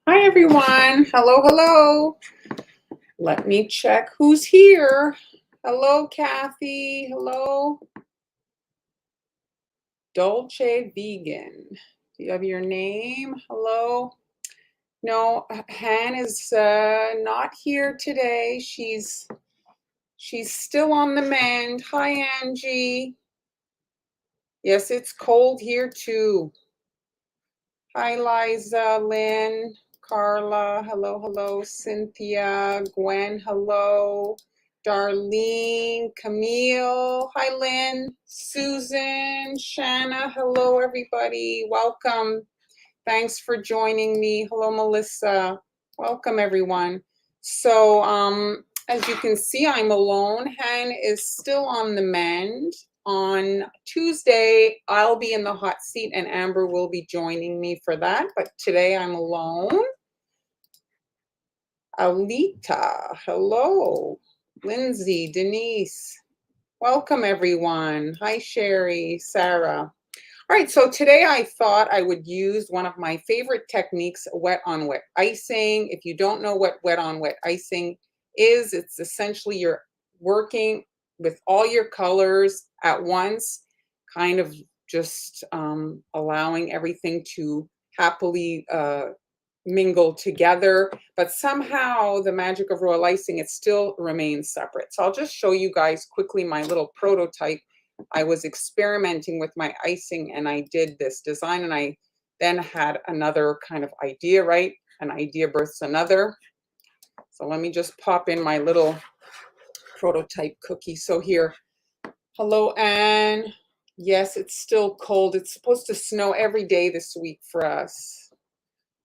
Hi, everyone. Hello, hello. Let me check who's here. Hello, Kathy. Hello. Dolce Vegan. Do you have your name? Hello. No, Han is not here today. She's still on the mend. Hi, Angie. Yes, it's cold here too. Hi, Liza, Lynn, Carla, hello, hello, Cynthia, Gwen, hello, Darlene, Camille, hi, Lynn, Susan, Shanna, hello, everybody, welcome. Thanks for joining me. Hello, Melissa. Welcome, everyone. So, as you can see, I'm alone. Han is still on the mend. On Tuesday, I'll be in the hot seat and Amber will be joining me for that. But today I'm alone. Alita, hello. Lindsay, Denise. Welcome, everyone. Hi, Sherry, Sarah. All right, so today I thought I would use one of my favorite techniques, wet on wet icing. If you don't know what wet on wet icing is, it's essentially you're working with all your colors at once, kind of just allowing everything to happily mingle together, but somehow the magic of royal icing, it still remains separate. So I'll just show you guys quickly my little prototype. I was experimenting with my icing and I did this design and I then had another kind of idea, right? An idea births another. So let me just pop in my little prototype cookie. So here, hello, Anne. Yes, it's still cold. It's supposed to snow every day this week for us.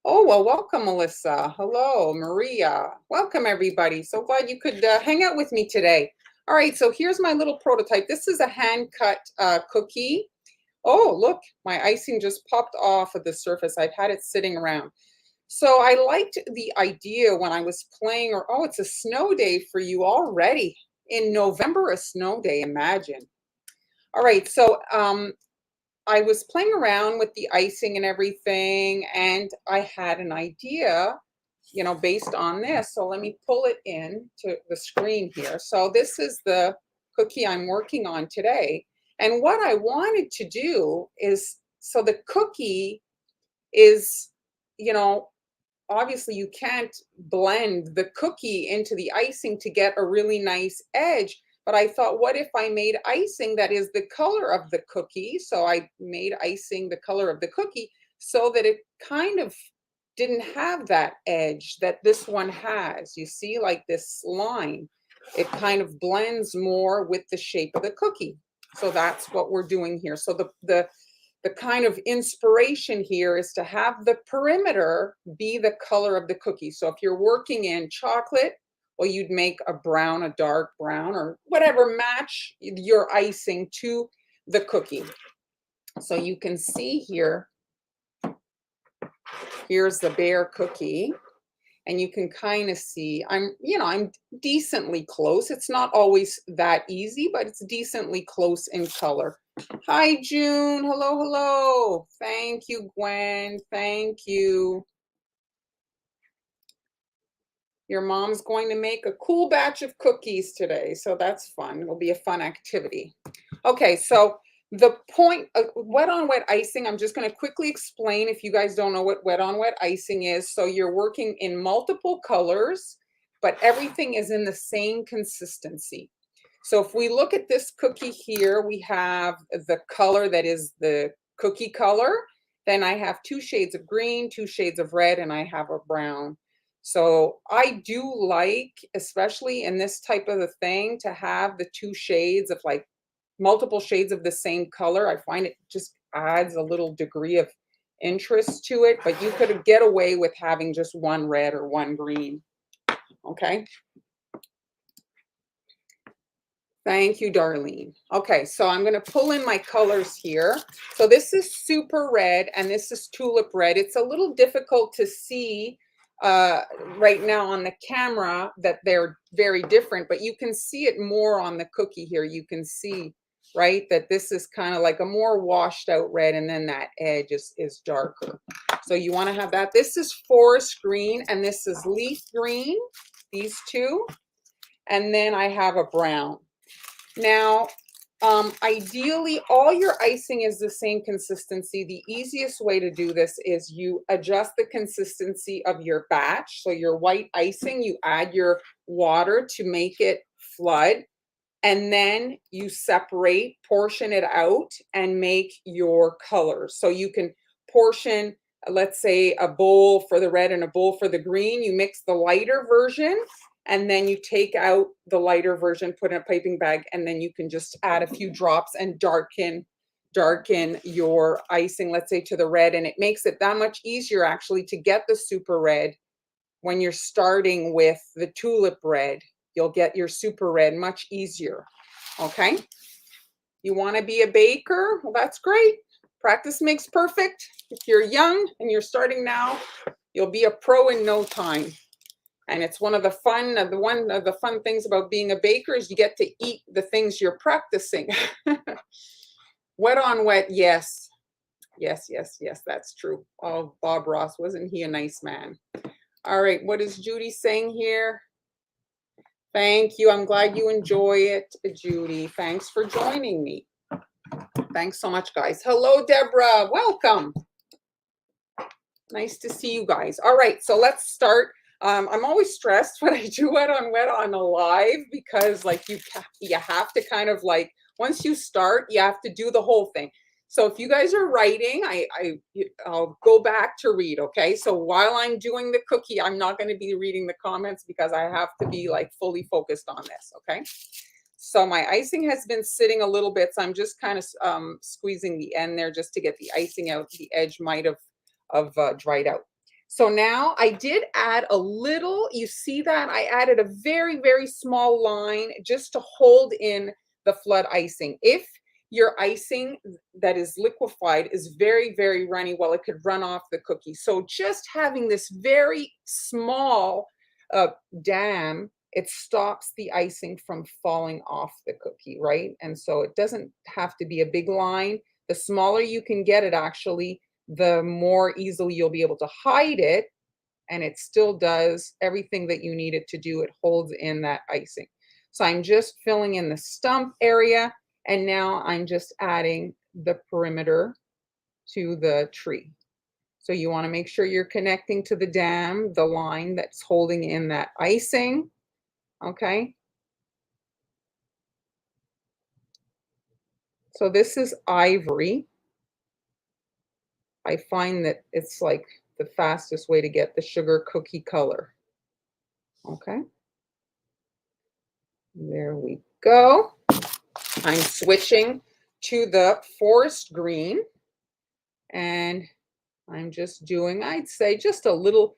Oh, well, welcome, Melissa. Hello, Maria. Welcome, everybody. So glad you could hang out with me today. All right, so here's my little prototype. This is a hand-cut cookie. Oh, look, my icing just popped off of the surface. I've had it sitting around. So I liked the idea when I was playing, or oh, it's a snow day for you already. In November, a snow day, imagine. All right, so I was playing around with the icing and everything, and I had an idea, you know, based on this. So let me pull it in to the screen here. So this is the cookie I'm working on today. And what I wanted to do is, so the cookie is, you know, obviously you can't blend the cookie into the icing to get a really nice edge, But I thought, what if I made icing that is the color of the cookie? So I made icing the color of the cookie so that it kind of didn't have that edge that this one has. You see, like this line, it kind of blends more with the shape of the cookie. So that's what we're doing here. So the kind of inspiration here is to have the perimeter be the color of the cookie. So if you're working in chocolate, well, you'd make a brown, a dark brown, or whatever, match your icing to the cookie. So you can see here, here's the bare cookie. And you can kind of see I'm decently close. It's not always that easy, but it's decently close in color. Hi, June. Hello, hello. Thank you, Gwen. Thank you. Your mom's going to make a cool batch of cookies today, so that's fun. It'll be a fun activity. Okay, so the point of wet on wet icing, I'm just going to quickly explain if you guys don't know what wet on wet icing is. So you're working in multiple colors, but everything is in the same consistency. So if we look at this cookie here, we have the color that is the cookie color. Then I have 2 shades of green, 2 shades of red, and I have a brown. So I do like, especially in this type of a thing, to have the 2 shades of like multiple shades of the same color. I find it just adds a little degree of interest to it, but you could get away with having just 1 red or 1 green. Okay. Thank you, Darlene. Okay, so I'm going to pull in my colors here. So this is super red and this is tulip red. It's a little difficult to see right now on the camera that they're very different, but you can see it more on the cookie here. You can see, right, that this is kind of like a more washed out red, and then that edge is darker. So you want to have that. This is forest green and this is leaf green, these two. And then I have a brown. Now, ideally, all your icing is the same consistency. The easiest way to do this is you adjust the consistency of your batch. So your white icing, you add your water to make it flood, and then you separate, portion it out, and make your colors. So you can portion, let's say, a bowl for the red and a bowl for the green. You mix the lighter version, and then you take out the lighter version, put in a piping bag, and then you can just add a few drops and darken your icing, let's say, to the red. And it makes it that much easier actually to get the super red when you're starting with the tulip red. You'll get your super red much easier. Okay. You want to be a baker? Well, that's great. Practice makes perfect. If you're young and you're starting now, you'll be a pro in no time. And it's one of the fun things about being a baker is you get to eat the things you're practicing. Wet on wet, yes. Yes, that's true. Oh, Bob Ross, wasn't he a nice man? All right, what is Judy saying here? Thank you. I'm glad you enjoy it, Judy. Thanks for joining me. Thanks so much, guys. Hello, Deborah. Welcome. Nice to see you guys. All right, so let's start. I'm always stressed when I do wet on a live because like you have to kind of like, once you start, you have to do the whole thing. So if you guys are writing, I'll go back to read, okay? So while I'm doing the cookie, I'm not going to be reading the comments because I have to be like fully focused on this, okay? So my icing has been sitting a little bit, so I'm just kind of squeezing the end there just to get the icing out. The edge might have dried out. So now I did add a little, you see that? I added a very, very small line just to hold in the flood icing. If your icing that is liquefied is very, very runny, well, it could run off the cookie. So just having this very small dam, it stops the icing from falling off the cookie, right? And so it doesn't have to be a big line. The smaller you can get it, actually, the more easily you'll be able to hide it, and it still does everything that you need it to do. It holds in that icing. So I'm just filling in the stump area, and now I'm just adding the perimeter to the tree. So you want to make sure you're connecting to the dam, the line that's holding in that icing. Okay. So this is ivory. I find that it's like the fastest way to get the sugar cookie color. Okay. There we go. I'm switching to the forest green, and I'm just doing, I'd say, just a little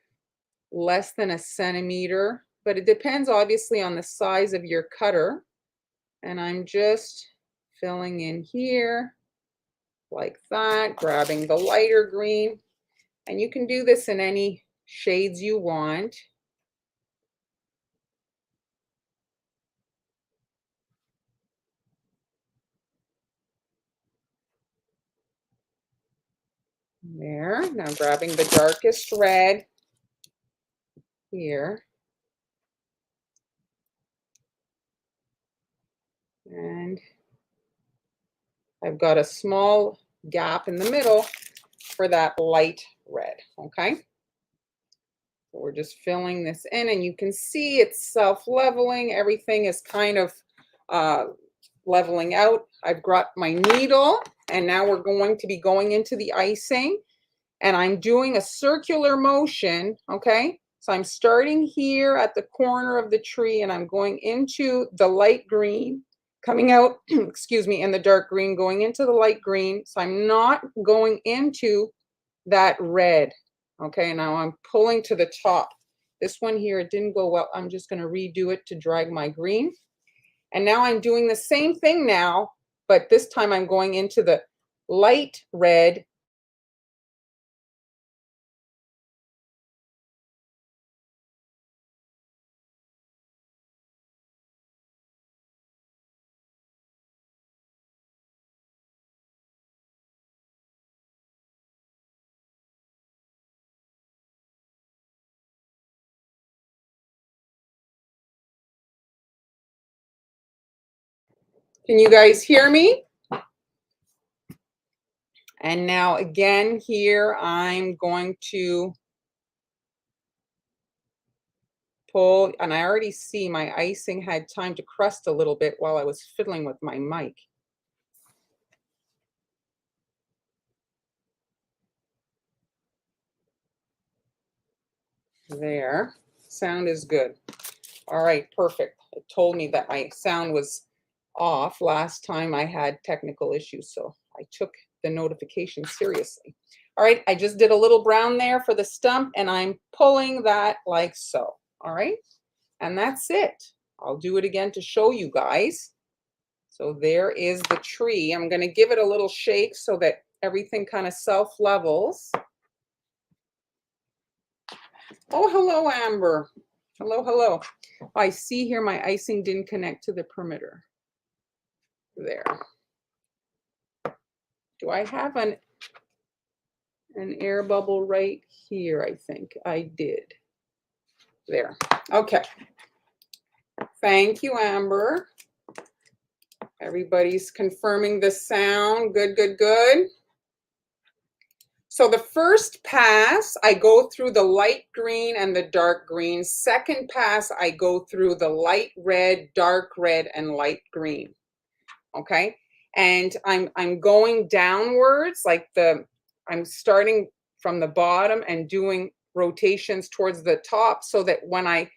less than a centimeter, but it depends obviously on the size of your cutter. And I'm just filling in here like that, grabbing the lighter green. And you can do this in any shades you want. There, now grabbing the darkest red here. And I've got a small gap in the middle for that light red, okay? So we're just filling this in, and you can see it's self-leveling. Everything is kind of leveling out. I've got my needle, and now we're going to be going into the icing, and I'm doing a circular motion, okay? So I'm starting here at the corner of the tree, and I'm going into the light green, coming out, excuse me, in the dark green, going into the light green. So I'm not going into that red, okay? Now I'm pulling to the top. This one here, it didn't go well. I'm just going to redo it to drag my green. And now I'm doing the same thing now, but this time I'm going into the light red. Can you guys hear me? And now again here, I'm going to pull, and I already see my icing had time to crust a little bit while I was fiddling with my mic. There, sound is good. All right, perfect. It told me that my sound was off last time I had technical issues, so I took the notification seriously. All right, I just did a little brown there for the stump, and I'm pulling that like so. All right, and that's it. I'll do it again to show you guys. So there is the tree. I'm going to give it a little shake so that everything kind of self-levels. Oh, hello, Amber. Hello, hello. I see here my icing didn't connect to the perimeter. There. Do I have an air bubble right here? I think I did. There. Okay. Thank you, Amber. Everybody's confirming the sound. Good, good, good. So the first pass, I go through the light green and the dark green. Second pass, I go through the light red, dark red, and light green. Okay, and I'm going downwards, like I'm starting from the bottom and doing rotations towards the top, so that when I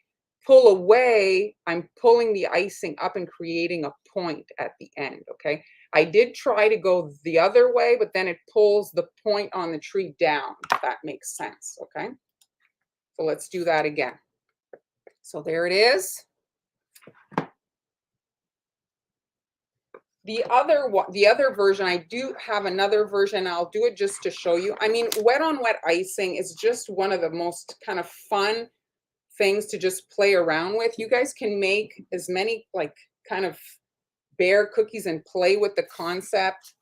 pull away, I'm pulling the icing up and creating a point at the end. Okay, I did try to go the other way, but then it pulls the point on the tree down, if that makes sense. Okay, so let's do that again. So there it is. The other version, I do have another version. I'll do it just to show you. I mean, wet on wet icing is just one of the most kind of fun things to just play around with. You guys can make as many like kind of bare cookies and play with the concept,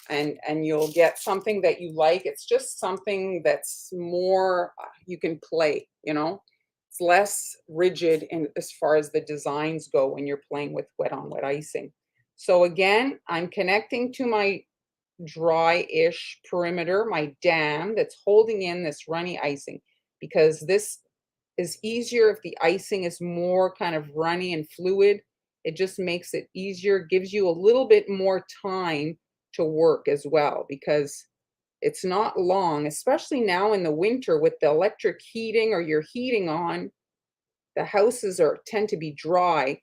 and you'll get something that you like. It's just something that's more, you can play, you know. It's less rigid in as far as the designs go when you're playing with wet on wet icing. So again, I'm connecting to my dry-ish perimeter, my dam that's holding in this runny icing, because this is easier if the icing is more kind of runny and fluid. It just makes it easier, gives you a little bit more time to work as well, because it's not long, especially now in the winter with the electric heating or your heating on, the houses tend to be dry.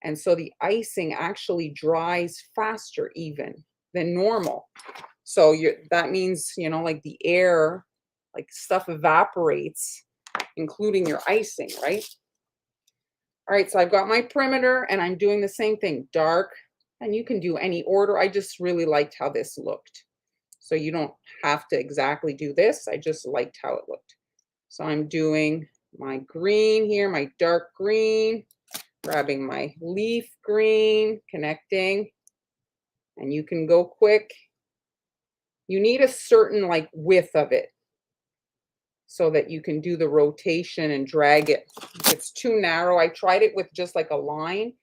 And so the icing actually dries faster even than normal. So that means, like the air, like stuff evaporates, including your icing, right? All right, so I've got my perimeter and I'm doing the same thing, dark, and you can do any order. I just really liked how this looked. So you don't have to exactly do this. I just liked how it looked. So I'm doing my green here, my dark green, grabbing my leaf green, connecting, and you can go quick. You need a certain like width of it so that you can do the rotation and drag it. If it's too narrow, I tried it with just like a line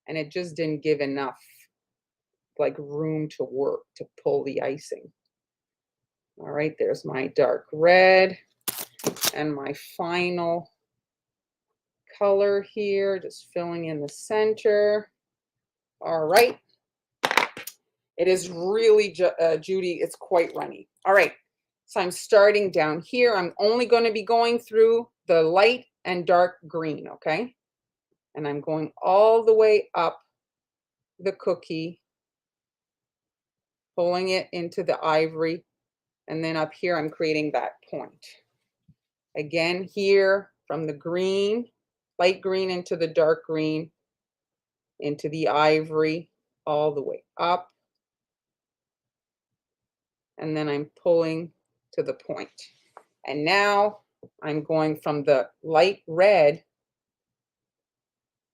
and it just didn't give enough like room to work to pull the icing. All right, there's my dark red and my final color here, just filling in the center. All right. It is really, Judy, it's quite runny. All right, so I'm starting down here. I'm only going to be going through the light and dark green, okay? And I'm going all the way up the cookie, pulling it into the ivory, and then up here I'm creating that point. Again, here from the green, light green into the dark green, into the ivory, all the way up. And then I'm pulling to the point. And now I'm going from the light red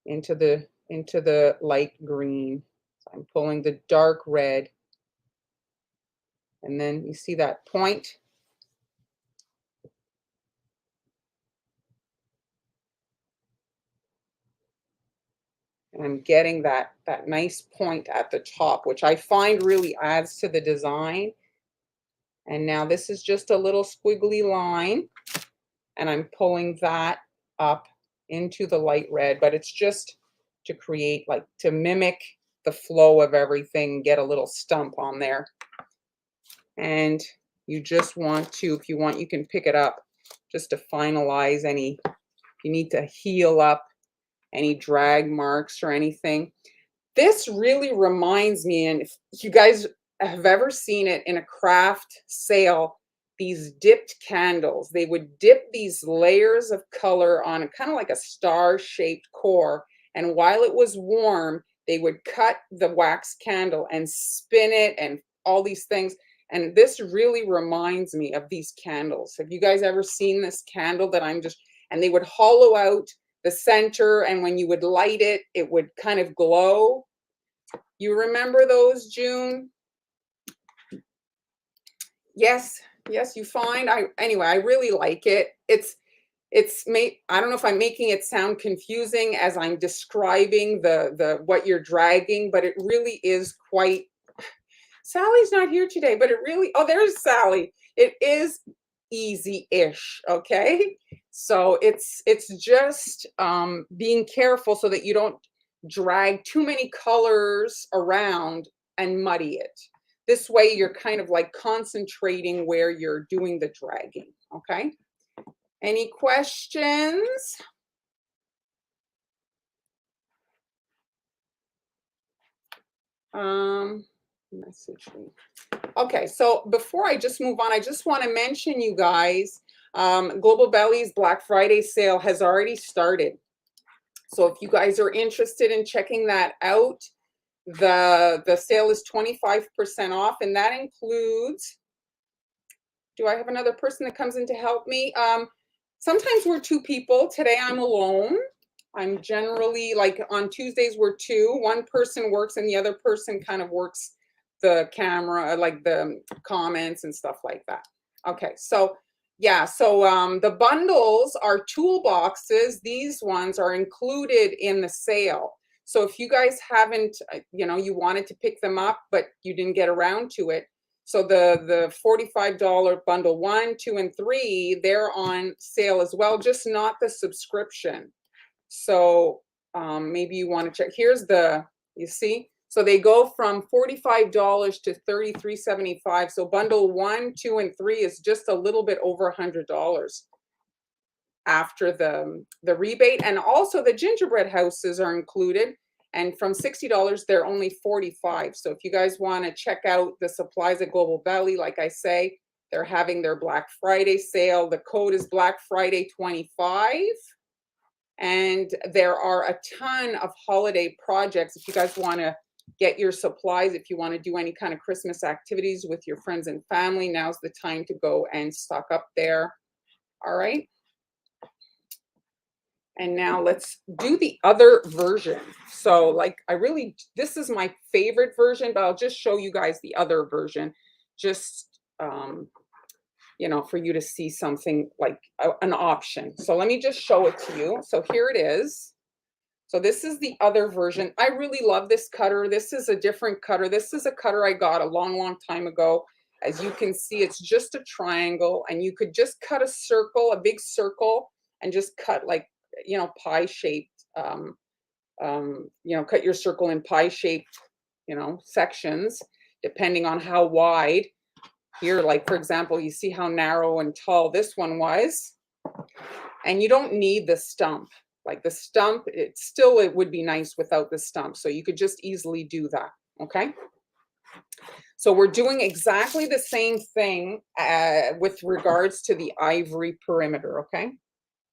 into the light green. So I'm pulling the dark red. And then you see that point? And I'm getting that nice point at the top, which I find really adds to the design. And now this is just a little squiggly line, and I'm pulling that up into the light red, but it's just to create, like, to mimic the flow of everything, get a little stump on there. And you just want to, if you want, you can pick it up just to finalize any, if you need to heal up any drag marks or anything. This really reminds me, and if you guys have ever seen it in a craft sale, these dipped candles, they would dip these layers of color on kind of like a star-shaped core, and while it was warm, they would cut the wax candle and spin it and all these things. And this really reminds me of these candles. Have you guys ever seen this candle that and they would hollow out the center, and when you would light it, it would kind of glow. You remember those, June? Yes, you find. Anyway, I really like it. I don't know if I'm making it sound confusing as I'm describing the what you're dragging, but it really is quite. Sally's not here today, but it really, oh, there's Sally. It is easy-ish, okay? So it's just being careful so that you don't drag too many colors around and muddy it. This way you're kind of like concentrating where you're doing the dragging, okay? Any questions? Message me. Okay, so before I just move on, I just want to mention, you guys, Global Belly's Black Friday sale has already started. So if you guys are interested in checking that out, the sale is 25% off, and that includes, do I have another person that comes in to help me? Sometimes we're two people. Today I'm alone. I'm generally, like on Tuesdays we're two. One person works and the other person kind of works the camera, like the comments and stuff like that. Okay, so yeah, so the bundles are toolboxes. These ones are included in the sale. So if you guys haven't, you wanted to pick them up, but you didn't get around to it. So the $45 bundle 1, 2, and 3, they're on sale as well, just not the subscription. So maybe you want to check. Here's you see, So they go from $45 to $33.75. So bundle 1, 2, and 3 is just a little bit over $100 after the rebate. And also the gingerbread houses are included. And from $60, they're only $45. So if you guys want to check out the supplies at Global Valley, like I say, they're having their Black Friday sale. The code is Black Friday 25. And there are a ton of holiday projects. If you guys want to get your supplies, if you want to do any kind of Christmas activities with your friends and family, now's the time to go and stock up there. All right. And now let's do the other version. So like this is my favorite version, but I'll just show you guys the other version, just for you to see something like an option. So let me just show it to you. So here it is. So this is the other version. I really love this cutter. This is a different cutter. This is a cutter I got a long time ago. As you can see, it's just a triangle, and you could just cut a circle, a big circle, and just cut like, pie shaped, cut your circle in pie shaped, sections, depending on how wide. Here, like for example, you see how narrow and tall this one was, and you don't need the stump. Like the stump, it would be nice without the stump. So you could just easily do that. Okay. So we're doing exactly the same thing with regards to the ivory perimeter. Okay.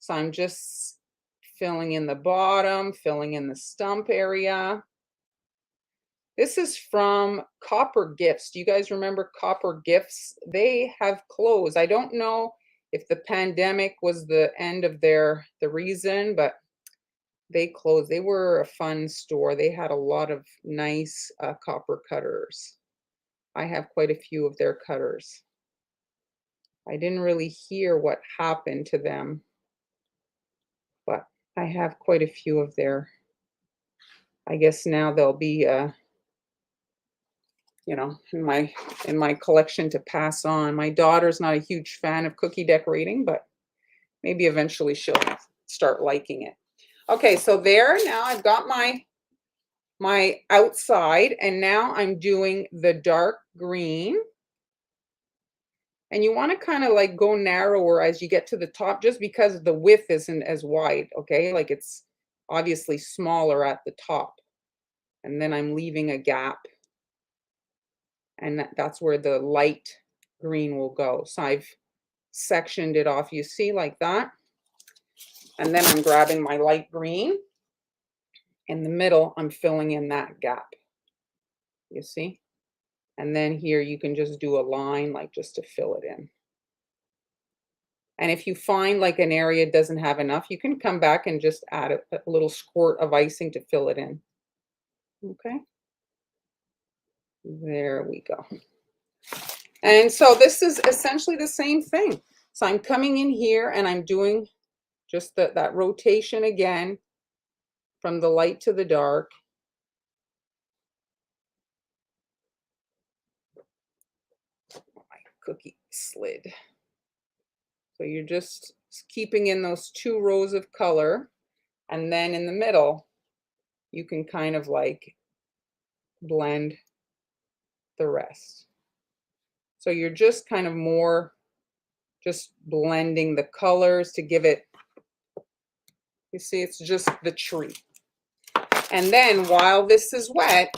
So I'm just filling in the bottom, filling in the stump area. This is from Copper Gifts. Do you guys remember Copper Gifts? They have closed. I don't know if the pandemic was the end of the reason, but they closed. They were a fun store. They had a lot of nice copper cutters. I have quite a few of their cutters. I didn't really hear what happened to them, but I have quite a few of their, I guess now they'll be in my collection to pass on. My daughter's not a huge fan of cookie decorating, but maybe eventually she'll start liking it. Okay, so there, now I've got my outside, and now I'm doing the dark green. And you want to kind of like go narrower as you get to the top, just because the width isn't as wide, okay? Like it's obviously smaller at the top. And then I'm leaving a gap, and that's where the light green will go. So I've sectioned it off, you see, like that. And then I'm grabbing my light green. In the middle, I'm filling in that gap, you see? And then here you can just do a line, like just to fill it in. And if you find like an area doesn't have enough, you can come back and just add a little squirt of icing to fill it in. Okay. There we go. And so this is essentially the same thing. So I'm coming in here and I'm doing just that rotation again from the light to the dark. My cookie slid. So you're just keeping in those 2 rows of color. And then in the middle, you can kind of like blend the rest. So you're just kind of more just blending the colors to give it, you see, it's just the tree. And then while this is wet,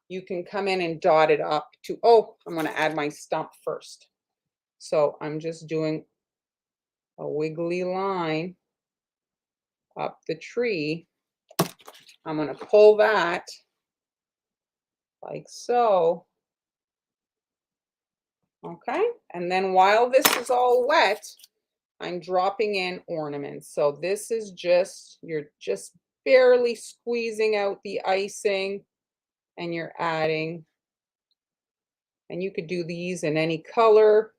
you can come in and dot it up to, I'm going to add my stump first. So I'm just doing a wiggly line up the tree. I'm going to pull that like so. Okay. And then while this is all wet, I'm dropping in ornaments. So this is you're just barely squeezing out the icing, and you're adding, and you could do these in any color.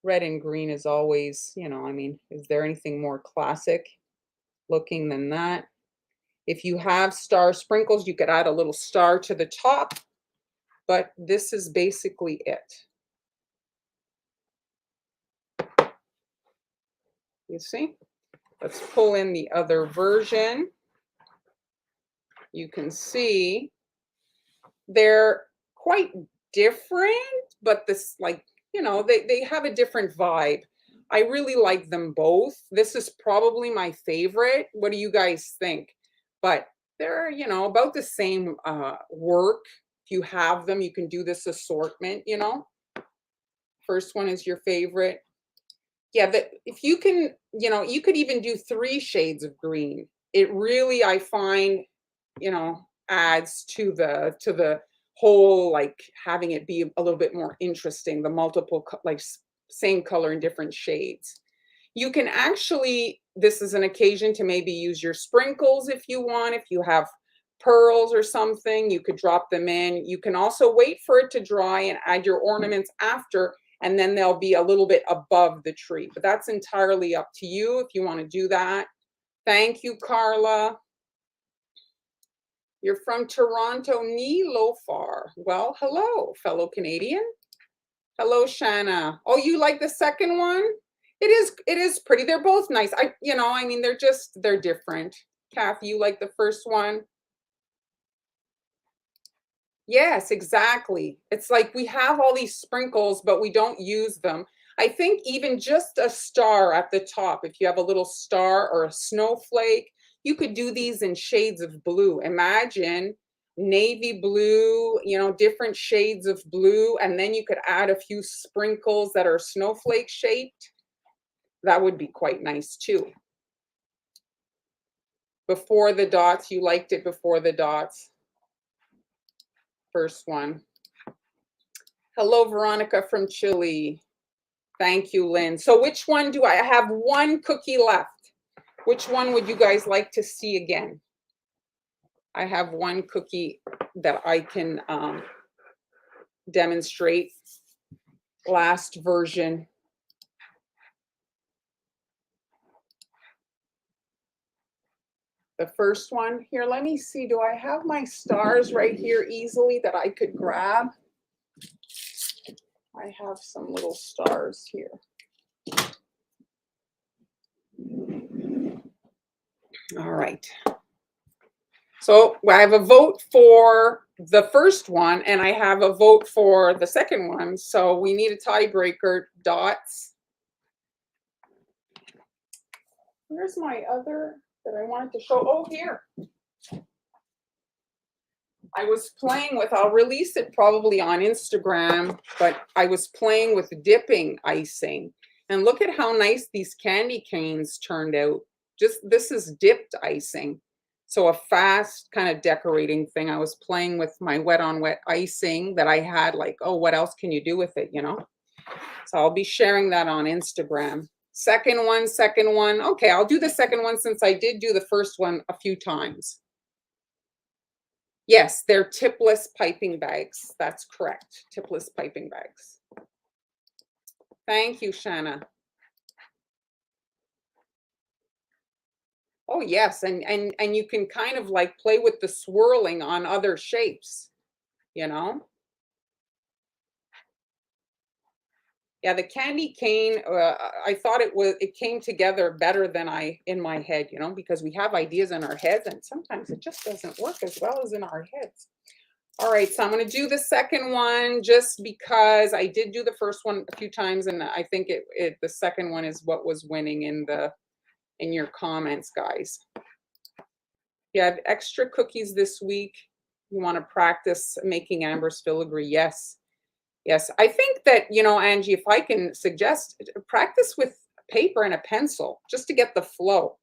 Red and green is always, is there anything more classic looking than that? If you have star sprinkles, you could add a little star to the top, but this is basically it. You see? Let's pull in the other version. You can see They're quite different, but this like, they have a different vibe. I really like them both. This is probably my favorite. What do you guys think? But they're, about the same work. If you have them, you can do this assortment. First one is your favorite. Yeah, that if you can, you could even do 3 shades of green. It really, I find, adds to the whole, like, having it be a little bit more interesting, the multiple like same color in different shades. You can actually, this is an occasion to maybe use your sprinkles if you want. If you have pearls or something, you could drop them in. You can also wait for it to dry and add your ornaments after, and then they'll be a little bit above the tree. But that's entirely up to you if you want to do that. Thank you, Carla. You're from Toronto, Neelofar. Well, hello, fellow Canadian. Hello, Shanna. Oh, you like the second one? It is pretty. They're both nice. I mean, they're different. Kathy, you like the first one? Yes, exactly. It's like we have all these sprinkles, but we don't use them. I think even just a star at the top, if you have a little star or a snowflake, you could do these in shades of blue. Imagine navy blue, different shades of blue, and then you could add a few sprinkles that are snowflake shaped. That would be quite nice too. Before the dots, you liked it before the dots. First one. Hello, Veronica from Chile. Thank you, Lynn. So which one do I have? One cookie left. Which one would you guys like to see again? I have one cookie that I can demonstrate. Last version. The first one here, let me see. Do I have my stars right here easily that I could grab? I have some little stars here. All right. So I have a vote for the first one and I have a vote for the second one. So we need a tiebreaker. Dots. Where's my other that I wanted to show? Oh, here. I was playing with, I'll release it probably on Instagram, but I was playing with dipping icing. And look at how nice these candy canes turned out. This is dipped icing. So a fast kind of decorating thing. I was playing with my wet on wet icing that I had, like, oh, what else can you do with it, So I'll be sharing that on Instagram. Second one. Okay, I'll do the second one since I did do the first one a few times. Yes, they're tipless piping bags. That's correct. Tipless piping bags. Thank you, Shanna. Oh, yes, and you can kind of like play with the swirling on other shapes, Yeah, the candy cane, I thought it came together better than in my head, because we have ideas in our heads and sometimes it just doesn't work as well as in our heads. All right, so I'm going to do the second one just because I did do the first one a few times, and I think the second one is what was winning in your comments, guys. You have extra cookies this week. You want to practice making Amber's filigree? Yes. Yes, I think that, Angie, if I can suggest, practice with paper and a pencil just to get the flow.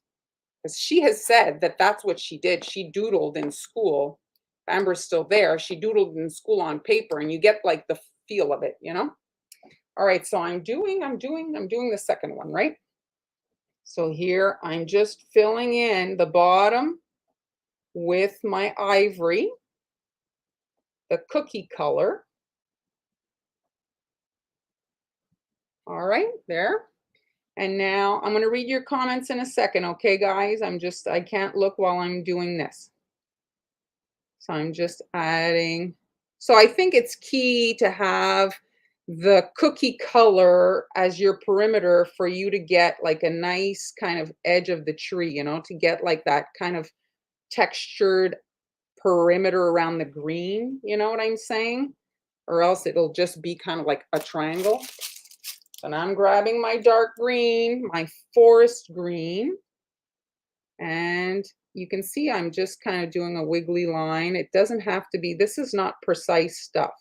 Because she has said that that's what she did. She doodled in school. Amber's still there. She doodled in school on paper and you get like the feel of it, All right, so I'm doing the second one, right? So here I'm just filling in the bottom with my ivory, the cookie color. All right, there. And now I'm going to read your comments in a second, okay, guys? I can't look while I'm doing this. So I'm just adding. So I think it's key to have the cookie color as your perimeter for you to get like a nice kind of edge of the tree, to get like that kind of textured perimeter around the green, you know what I'm saying? Or else it'll just be kind of like a triangle. So now I'm grabbing my dark green, my forest green, and you can see I'm just kind of doing a wiggly line. It doesn't have to be, this is not precise stuff.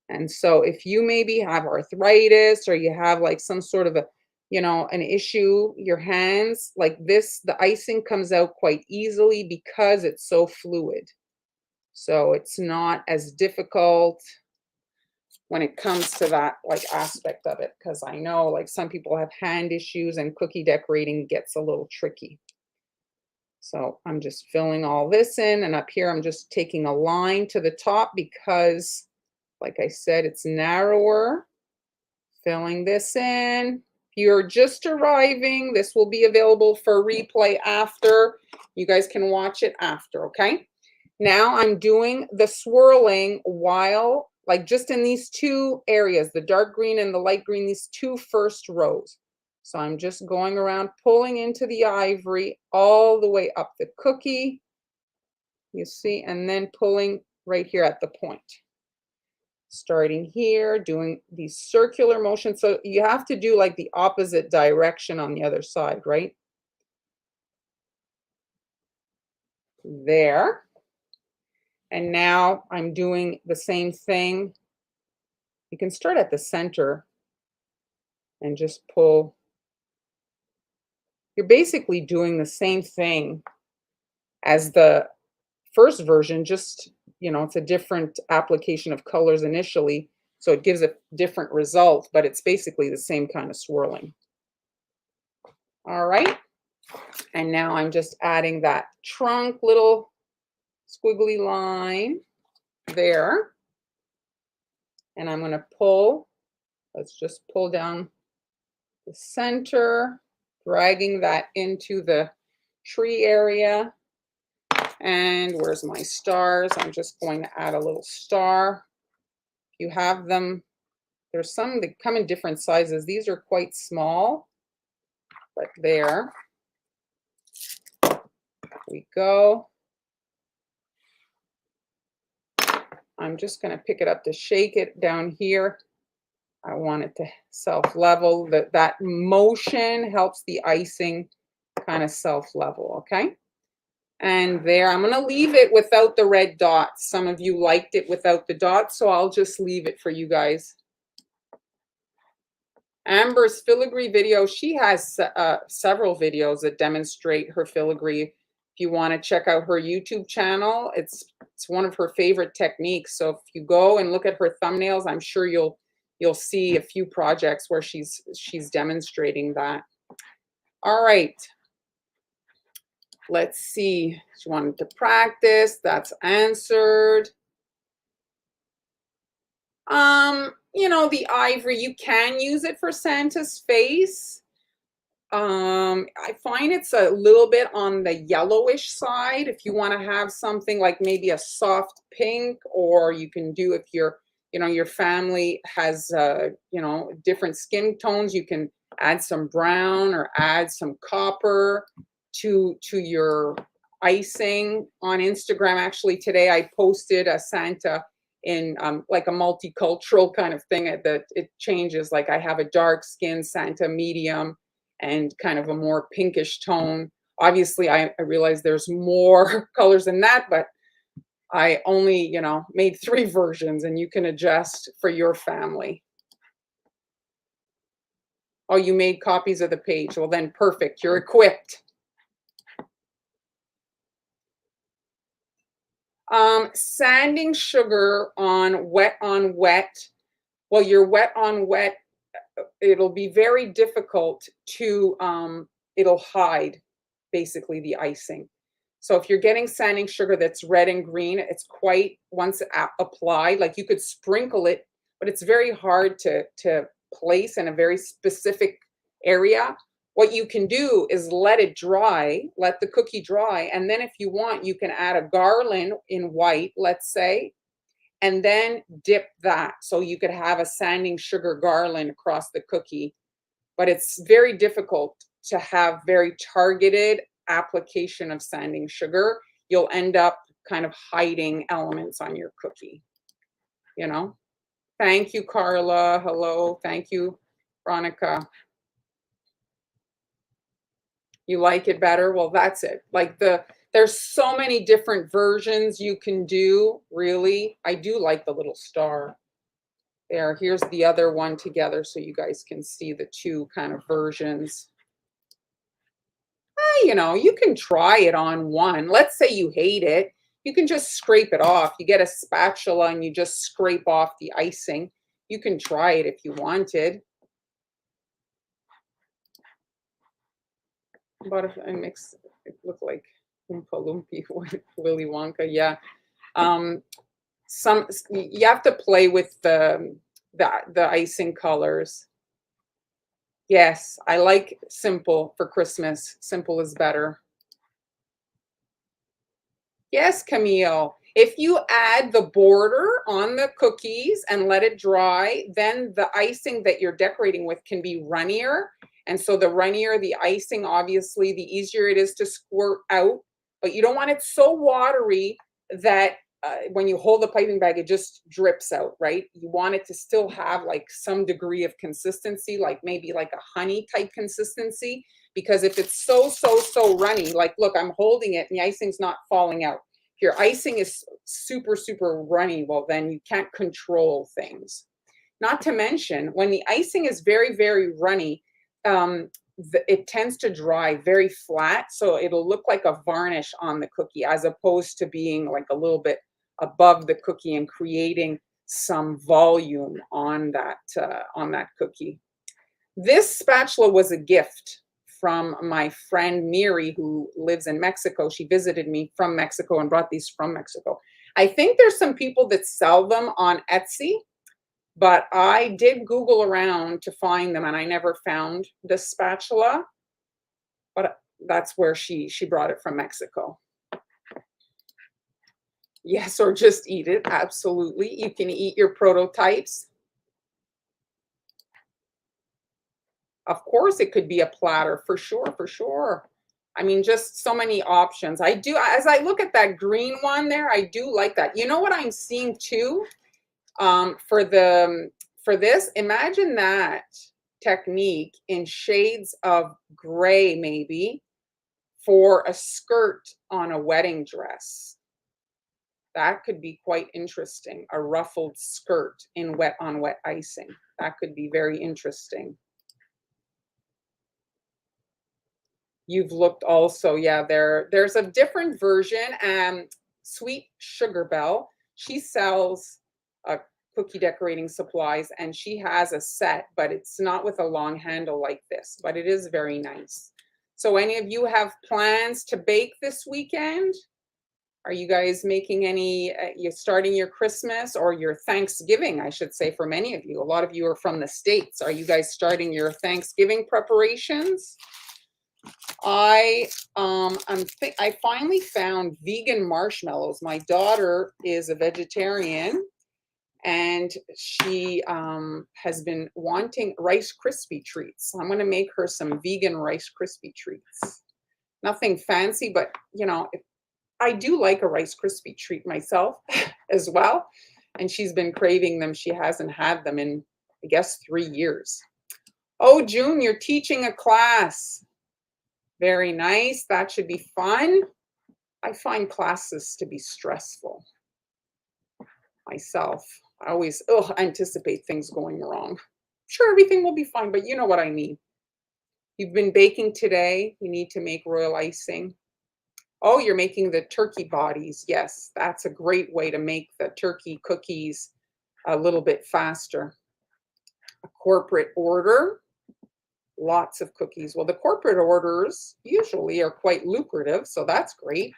And so if you maybe have arthritis or you have like some sort of a, you know, an issue, your hands like this, the icing comes out quite easily because it's so fluid. So it's not as difficult when it comes to that like aspect of it, because I know like some people have hand issues and cookie decorating gets a little tricky. So I'm just filling all this in, and up here I'm just taking a line to the top because, like I said, it's narrower. Filling this in. If you're just arriving, this will be available for replay after. You guys can watch it after, okay? Now I'm doing the swirling while, like just in these two areas, the dark green and the light green, these two first rows. So I'm just going around, pulling into the ivory all the way up the cookie, you see, and then pulling right here at the point. Starting here, doing these circular motions. So you have to do like the opposite direction on the other side, right? There. And now I'm doing the same thing. You can start at the center and just pull. You're basically doing the same thing as the first version, just, you know, it's a different application of colors initially, so it gives a different result, but it's basically the same kind of swirling. All right, and now I'm just adding that trunk little squiggly line there, and I'm going to pull. Let's just pull down the center, dragging that into the tree area. And where's my stars? I'm just going to add a little star. If you have them, there's some that come in different sizes. These are quite small, but there we go. I'm just going to pick it up to shake it down here. I want it to self-level. That motion helps the icing kind of self-level, okay? And there, I'm going to leave it without the red dots. Some of you liked it without the dots, so I'll just leave it for you guys. Amber's filigree video, she has several videos that demonstrate her filigree. If you want to check out her YouTube channel, it's one of her favorite techniques. So if you go and look at her thumbnails, I'm sure you'll see a few projects where she's demonstrating that. All right. Let's see. She wanted to practice. That's answered. You know, the ivory, you can use it for Santa's face. I find it's a little bit on the yellowish side. If you want to have something like maybe a soft pink, or you can do, if you're, you know, your family has, you know, different skin tones, you can add some brown or add some copper to your icing. On Instagram, actually today I posted a Santa in like a multicultural kind of thing that it changes. Like I have a dark skin Santa, medium, and kind of a more pinkish tone. Obviously, I realize there's more colors than that, but I only, you know, made 3 versions, and you can adjust for your family. Oh, you made copies of the page. Well, then perfect. You're equipped. Sanding sugar on wet. Well, your wet on wet, it'll be very difficult to, it'll hide basically the icing. So if you're getting sanding sugar that's red and green, it's quite, once applied, like you could sprinkle it, but it's very hard to place in a very specific area. What you can do is let it dry, let the cookie dry, and then if you want, you can add a garland in white, let's say, and then dip that. So you could have a sanding sugar garland across the cookie, but it's very difficult to have very targeted application of sanding sugar. You'll end up kind of hiding elements on your cookie, you know? Thank you, Carla. Hello. Thank you, Veronica. You like it better? Well, that's it. Like there's so many different versions you can do, really. I do like the little star there. Here's the other one together so you guys can see the two kind of versions. You know, you can try it on one. Let's say you hate it. You can just scrape it off. You get a spatula and you just scrape off the icing. You can try it if you wanted. But if I mix, it looked like Oompa Loompa with Willy Wonka. Yeah. Some you have to play with the icing colors. Yes, I like simple for Christmas. Simple is better. Yes, Camille. If you add the border on the cookies and let it dry, then the icing that you're decorating with can be runnier. And so the runnier the icing, obviously, the easier it is to squirt out. But you don't want it so watery that when you hold the piping bag, it just drips out, right? You want it to still have like some degree of consistency, like maybe like a honey type consistency. Because if it's so runny, like look, I'm holding it and the icing's not falling out. If your icing is super runny, well, then you can't control things. Not to mention, when the icing is very runny, it tends to dry very flat, so it'll look like a varnish on the cookie as opposed to being like a little bit above the cookie and creating some volume on that cookie. This spatula was a gift from my friend Miri, who lives in Mexico. She visited me from Mexico and brought these from Mexico. I think there's some people that sell them on Etsy, but I did Google around to find them and I never found the spatula, but that's where she brought it from Mexico. Yes, or just eat it. Absolutely. You can eat your prototypes. Of course, it could be a platter, for sure. I mean, just so many options. I do, as I look at that green one there, I do like that. You know what I'm seeing too? For this, imagine that technique in shades of gray, maybe, for a skirt on a wedding dress. That could be quite interesting. A ruffled skirt in wet icing. That could be very interesting. You've looked also, yeah, there's a different version. Sweet Sugar Bell, she sells cookie decorating supplies and she has a set, but it's not with a long handle like this, but it is very nice. So any of you have plans to bake this weekend? Are you guys making any, you're starting your Christmas or your Thanksgiving, I should say, for many of you. A lot of you are from the States. Are you guys starting your Thanksgiving preparations? I finally found vegan marshmallows. My daughter is a vegetarian and she has been wanting Rice Krispie treats. So I'm going to make her some vegan Rice Krispie treats. Nothing fancy, but you know, I do like a Rice Krispie treat myself as well. And she's been craving them. She hasn't had them in, I guess, 3 years. Oh, June, you're teaching a class. Very nice. That should be fun. I find classes to be stressful myself. I always anticipate things going wrong. Sure, everything will be fine, but you know what I mean. You've been baking today. You need to make royal icing. Oh, you're making the turkey bodies. Yes, that's a great way to make the turkey cookies a little bit faster. A corporate order. Lots of cookies. Well, the corporate orders usually are quite lucrative, so that's great.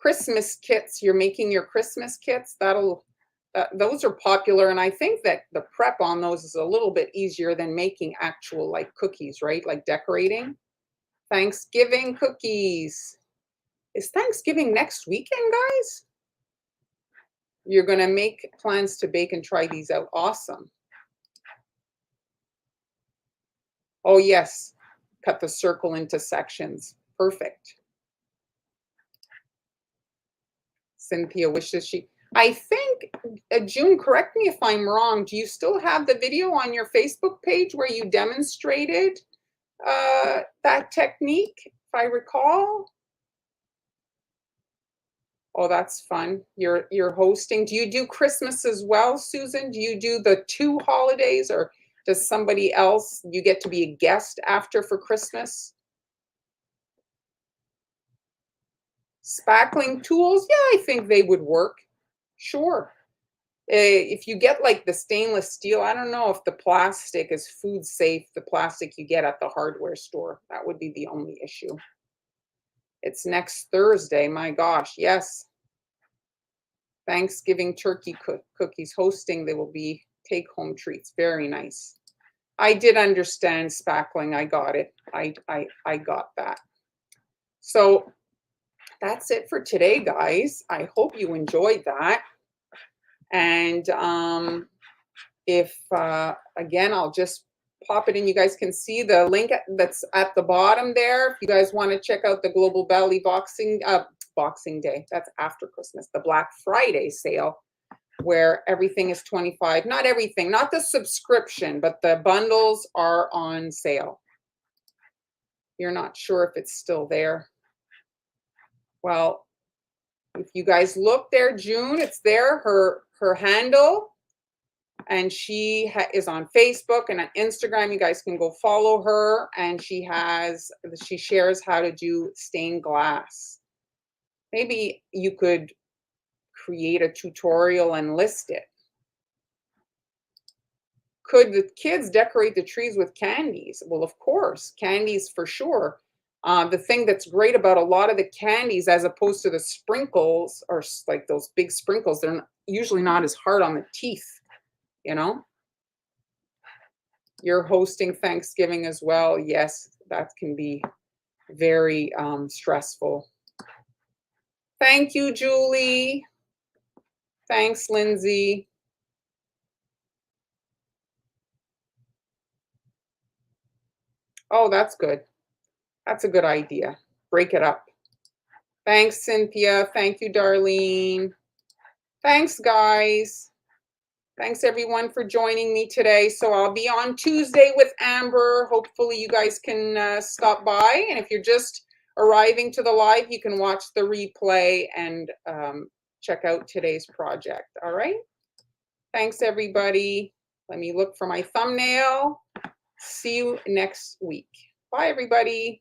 Christmas kits. You're making your Christmas kits. Those are popular, and I think that the prep on those is a little bit easier than making actual like cookies, right? Like decorating. Thanksgiving cookies. Is Thanksgiving next weekend, guys? You're going to make plans to bake and try these out. Awesome. Oh, yes. Cut the circle into sections. Perfect. Cynthia wishes she, I think, June, correct me if I'm wrong, do you still have the video on your Facebook page where you demonstrated that technique, if I recall? Oh, that's fun. You're hosting. Do you do Christmas as well, Susan? Do you do the 2 holidays, or does somebody else, you get to be a guest after for Christmas? Spackling tools? Yeah, I think they would work. Sure. If you get like the stainless steel, I don't know if the plastic is food safe, the plastic you get at the hardware store. That would be the only issue. It's next Thursday. My gosh, yes. Thanksgiving turkey cookies hosting. They will be take-home treats. Very nice. I did understand spackling. I got it. I got that. So that's it for today, guys. I hope you enjoyed that. And if again, I'll just pop it in. You guys can see the link that's at the bottom there. If you guys want to check out the Global Belly Boxing Day, that's after Christmas, the Black Friday sale, where everything is 25. Not everything, not the subscription, but the bundles are on sale. You're not sure if it's still there. Well, if you guys look there, June, it's there, her handle. And she is on Facebook and on Instagram. You guys can go follow her. And she shares how to do stained glass. Maybe you could create a tutorial and list it. Could the kids decorate the trees with candies? Well, of course, candies for sure. The thing that's great about a lot of the candies, as opposed to the sprinkles, or like those big sprinkles, they're usually not as hard on the teeth. You know, you're hosting Thanksgiving as well. Yes, that can be very stressful. Thank you, Julie. Thanks, Lindsay. Oh, that's good. That's a good idea. Break it up. Thanks, Cynthia. Thank you, Darlene. Thanks, guys. Thanks, everyone, for joining me today. So I'll be on Tuesday with Amber. Hopefully, you guys can stop by. And if you're just arriving to the live, you can watch the replay and check out today's project. All right? Thanks, everybody. Let me look for my thumbnail. See you next week. Bye, everybody.